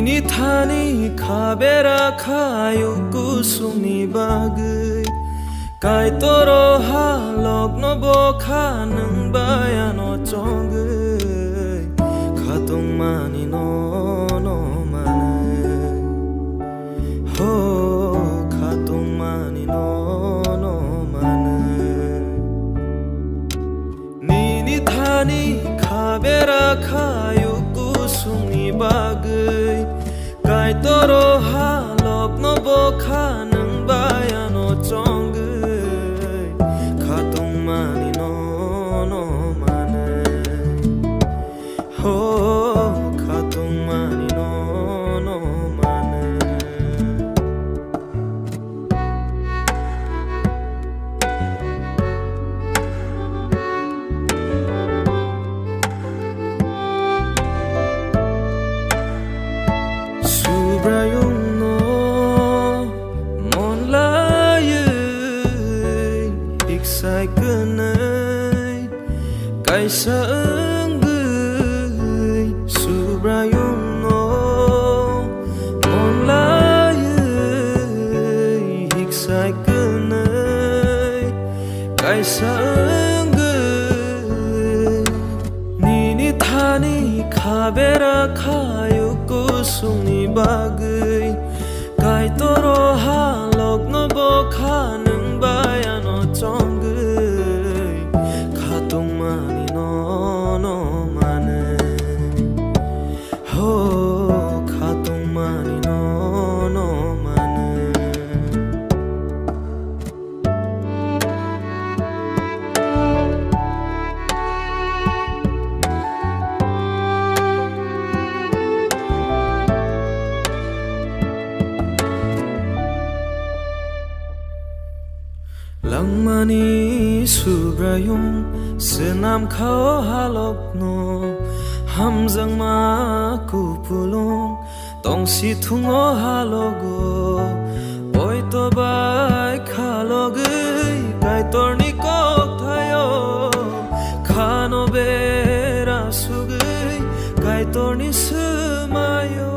Nini thani khabera khayu kusumi bagai Kai toro halok no bo khanung bayano chongai Khatung mani no mane Ho khatung mani no mane Nini thani khabera khayu kusumi bagai Kai toro halok no bo khanung bayano chongai Khatung mani no mane Ho khatung mani no mane Subrayung no mon laye iksai kenai kai saenggai Subrayung no mon laye iksai kenai kai saenggai Nini thani khabera khayu kusumi bagai Kai toro halok no bo khanung bayano chongai Khatung mani no mane Ho khatung mani no mane Langmani Subrayung senam khao halok no hamjang ma kupulung tong si thungo halogo oi to bai khalogai kai torni kok thayo khano bera sugai kai torni sumayo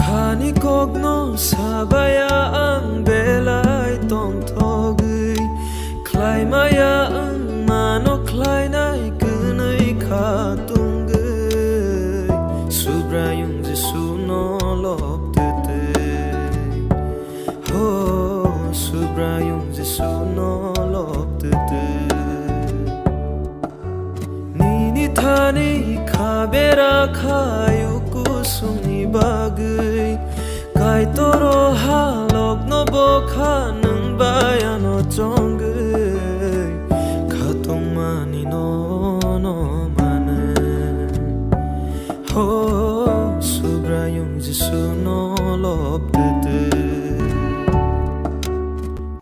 Khani kogno sabaya ang belai tong thogai Klai maya ang mano klai nai kunai khatungai Subrayung jesu no lop tete Ho Subrayung jesu no lop tete Nini thani khabera khayu kusumi bagai Kai toro halok no bo khanung bayano chongai Khatung mani no mane Ho Subrayung jesu no lop tete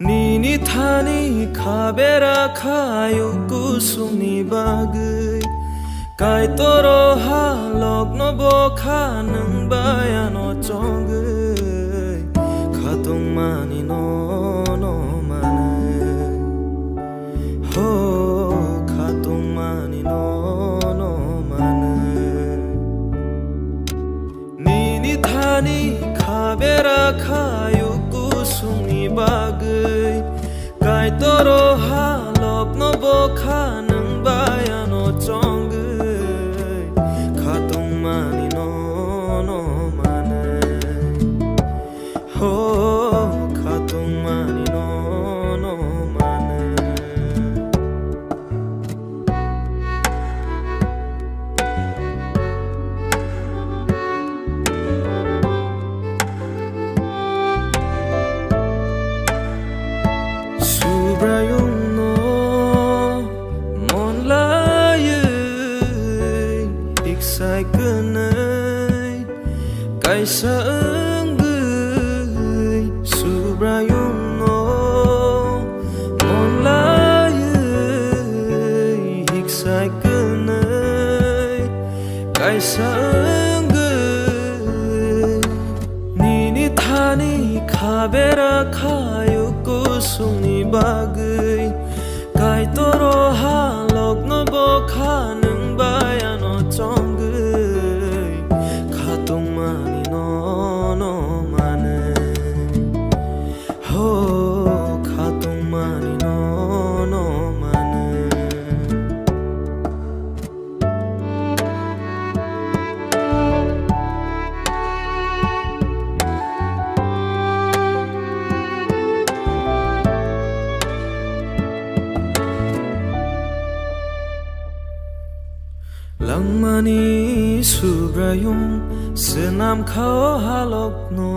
Nini thani khabera khayu kusumi bagai Kai toro halok no bo khanung bayano chongai Khatung mani no mane Ho khatung mani no mane Nini thani khabera khayu kusumi bagai Kai toro halok no bo khanung bayano chongai Khatung mani no mane Ho khatung mani no mane Subrayung no mon laye iksai kenai kai saenggai Subrayung no mon laye iksai kenai kai saenggai Nini thani khabera khayu kusumi bagai Kai toro halok no bo khanung bayano chongai Langmani subrayung senam khao halok no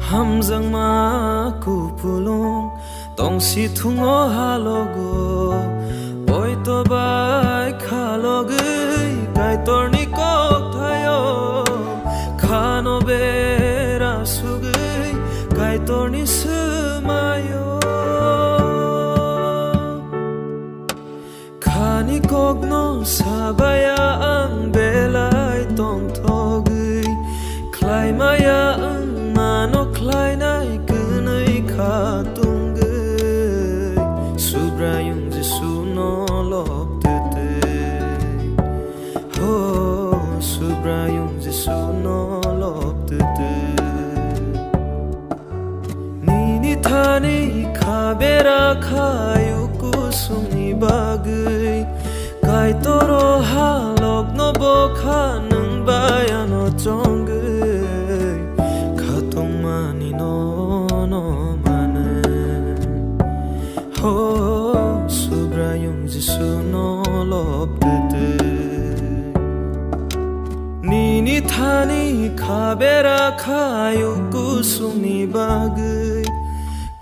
hamjang ma kupulung tong si thungo halogo oi to bai khalogai kai torni kok thayo khano bera sugai kai torni sumayo khani kokno sabaya ang belai tong thogai klai maya ang mano klai nai kunai khatungai subrayung jisu no lop tete ho subrayung jisu no lop tete nini thani khabera khayu kusungni bagai kai toro halok no bokha nang bayano chongai khatong mani no mane ho subrayung jisu no lop tete nini thani khabera khayu kusungni bagai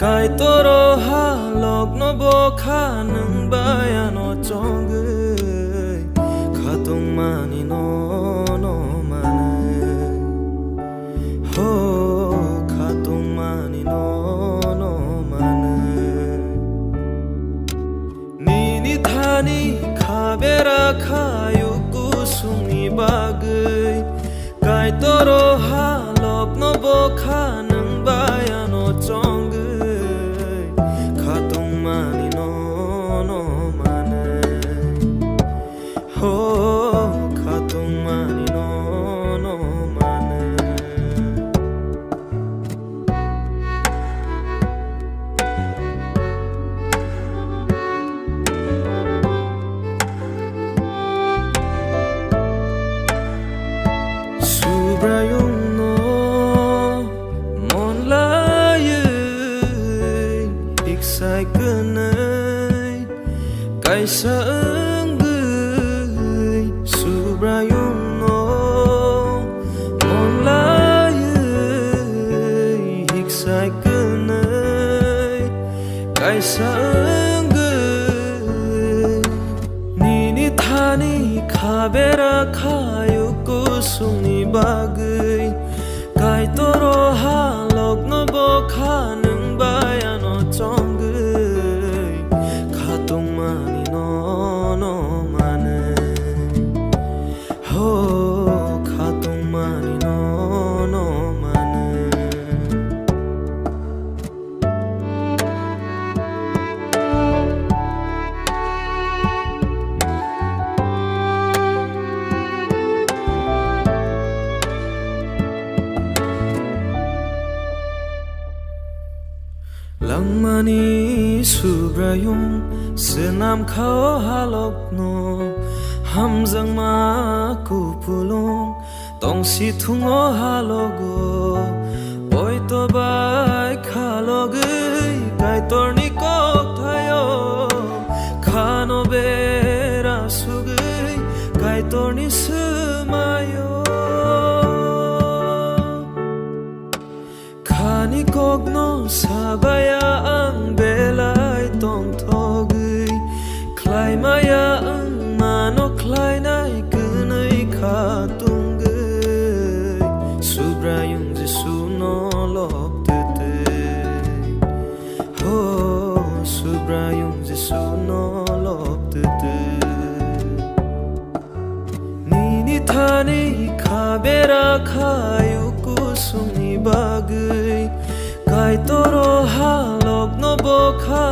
kai toro halok no bokha nang bayano chongai khatong mani no mane ho khatong mani no mane nini thani khabera khayu kusungni bagai kai toro halok no bokha nang bayano chongai khatong mani no mane ho khatong mani no mane subrayung no mon lai iksai kunai kai sa gai subrayung no mon lai iksai kunai kai sa gai nini thani khabera khayu kusungni bagai kai toro halok no bokha nang bayano chongai khatong mani no mane ho khatong mani no mane Langmani subrayung senam khao halok no hamjang ma kupulung tong si thungo halogo oi to bai khalogai kai torni kok thayo khano bera sugai kai torni sumayo khani kokno sabaya ang belai tong thogai klai maya ang mano klai nai kunai khatungai subrayung jisu no lop tete ho subrayung jisu no lop tete nini thani khabera khayu kusungni bagai kai toro halok no bokha